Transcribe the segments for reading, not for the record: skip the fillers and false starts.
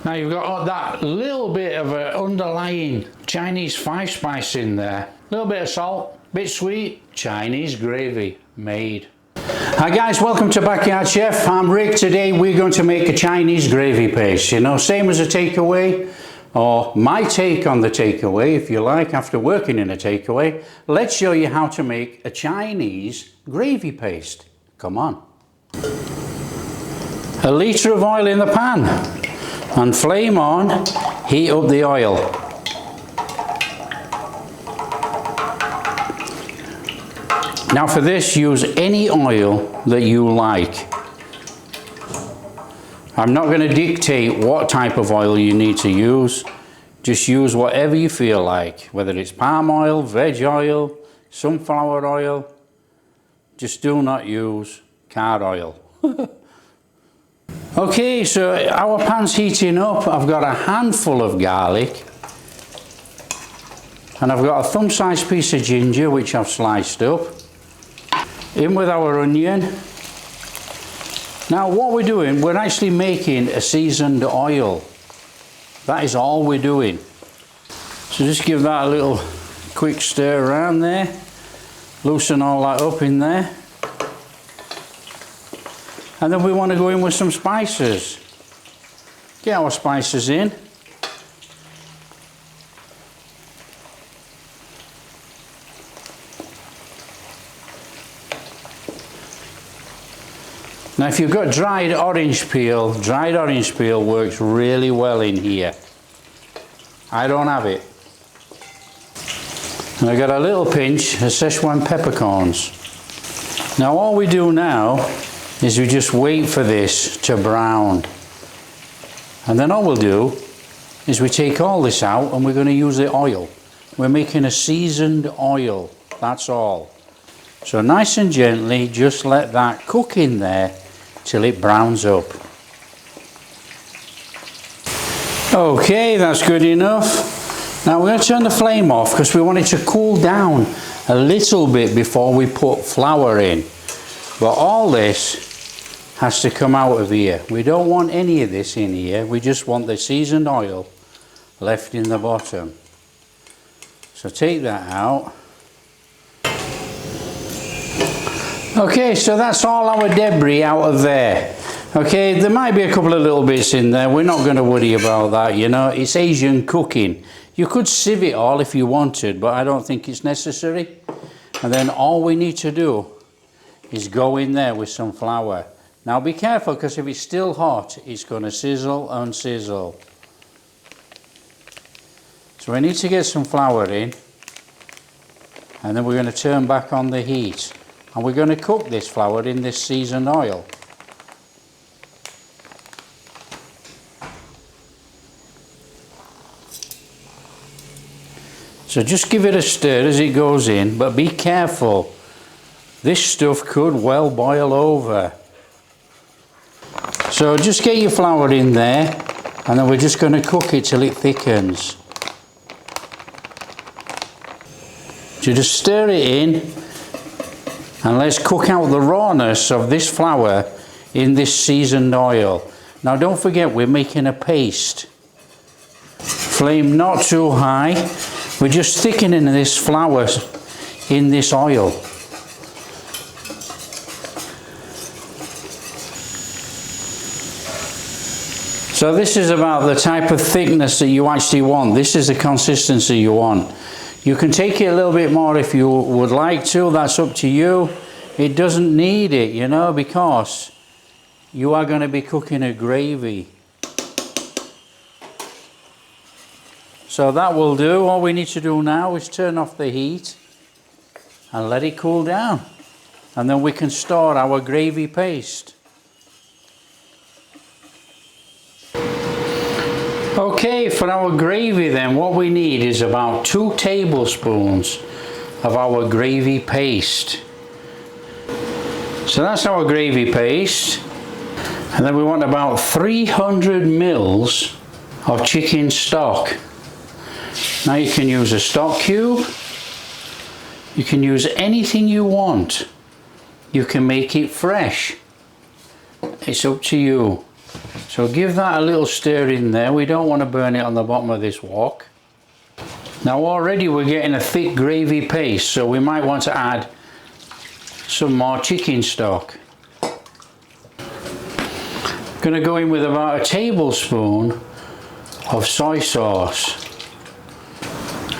Now you've got that little bit of an underlying Chinese 5-spice in there. A little bit of salt, bit sweet, Chinese gravy made. Hi guys, welcome to Backyard Chef. I'm Rick. Today we're going to make a Chinese gravy paste. You know, same as a takeaway, or my take on the takeaway, if you like, after working in a takeaway. Let's show you how to make a Chinese gravy paste. Come on. A litre of oil in the pan. And flame on, heat up the oil. Now for this, use any oil that you like. I'm not going to dictate what type of oil you need to use. Just use whatever you feel like, whether it's palm oil, veg oil, sunflower oil. Just do not use car oil. Okay, so our pan's heating up. I've got a handful of garlic and I've got a thumb-sized piece of ginger which I've sliced up. In with our onion. Now what we're doing, we're actually making a seasoned oil. That is all we're doing. So just give that a little quick stir around there. Loosen all that up in there. And then we want to go in with some spices. Get our spices in. Now if you've got dried orange peel works really well in here. I don't have it. And I've got a little pinch of Sichuan peppercorns. Now all we do now is we just wait for this to brown. And then all we'll do is we take all this out and we're going to use the oil. We're making a seasoned oil, that's all. So nice and gently, just let that cook in there till it browns up. Okay, that's good enough. Now we're going to turn the flame off because we want it to cool down a little bit before we put flour in. But all this has to come out of here. We don't want any of this in here. We just want the seasoned oil left in the bottom. So take that out. Okay, so that's all our debris out of there. Okay, there might be a couple of little bits in there. We're not going to worry about that, you know. It's Asian cooking. You could sieve it all if you wanted, but I don't think it's necessary. And then all we need to do is go in there with some flour. Now be careful, because if it's still hot, it's going to sizzle and sizzle. So we need to get some flour in, and then we're going to turn back on the heat. And we're going to cook this flour in this seasoned oil. So just give it a stir as it goes in, but be careful. This stuff could well boil over. So just get your flour in there, and then we're just going to cook it till it thickens. So just stir it in, and let's cook out the rawness of this flour in this seasoned oil. Now don't forget, we're making a paste. Flame not too high. We're just thickening this flour in this oil. So this is about the type of thickness that you actually want. This is the consistency you want. You can take it a little bit more if you would like to. That's up to you. It doesn't need it, you know, because you are going to be cooking a gravy. So that will do. All we need to do now is turn off the heat and let it cool down. And then we can store our gravy paste. Okay, for our gravy then, what we need is about 2 tablespoons of our gravy paste. So that's our gravy paste. And then we want about 300 mils of chicken stock. Now you can use a stock cube. You can use anything you want. You can make it fresh. It's up to you. So give that a little stir in there. We don't want to burn it on the bottom of this wok. Now already we're getting a thick gravy paste, so we might want to add some more chicken stock. Going to go in with about a tablespoon of soy sauce,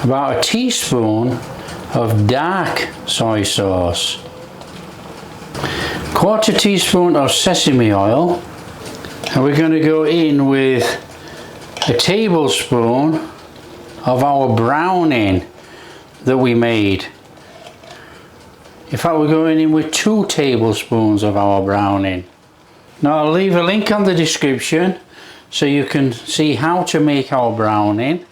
about a teaspoon of dark soy sauce, quarter teaspoon of sesame oil, and we're going to go in with a tablespoon of our browning that we made. In fact, we're going in with 2 tablespoons of our browning. Now I'll leave a link on the description so you can see how to make our browning.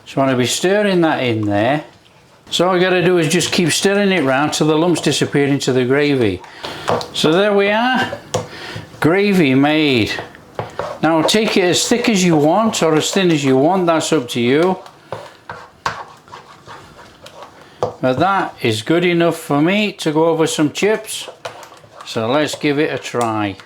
So I want to be stirring that in there. So all we got to do is just keep stirring it round till the lumps disappear into the gravy. So there we are, gravy made. Now take it as thick as you want or as thin as you want, that's up to you. But that is good enough for me to go over some chips. So let's give it a try.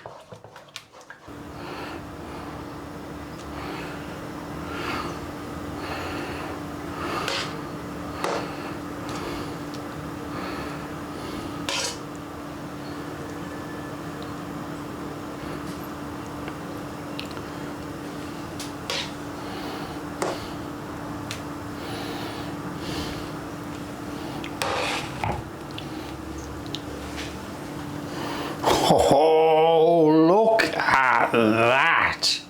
Oh, look at that!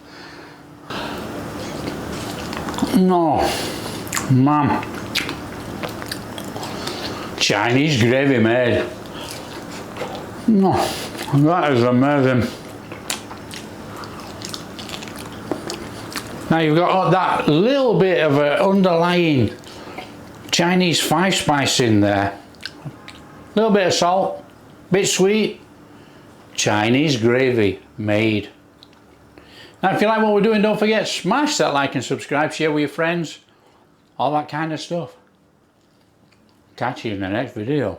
No, man, Chinese gravy made. No, that is amazing. Now you've got that little bit of an underlying Chinese 5-spice in there. A little bit of salt, bit sweet. Chinese gravy made. Now if you like what we're doing, don't forget, smash that like and subscribe, share with your friends, all that kind of stuff. Catch you in the next video.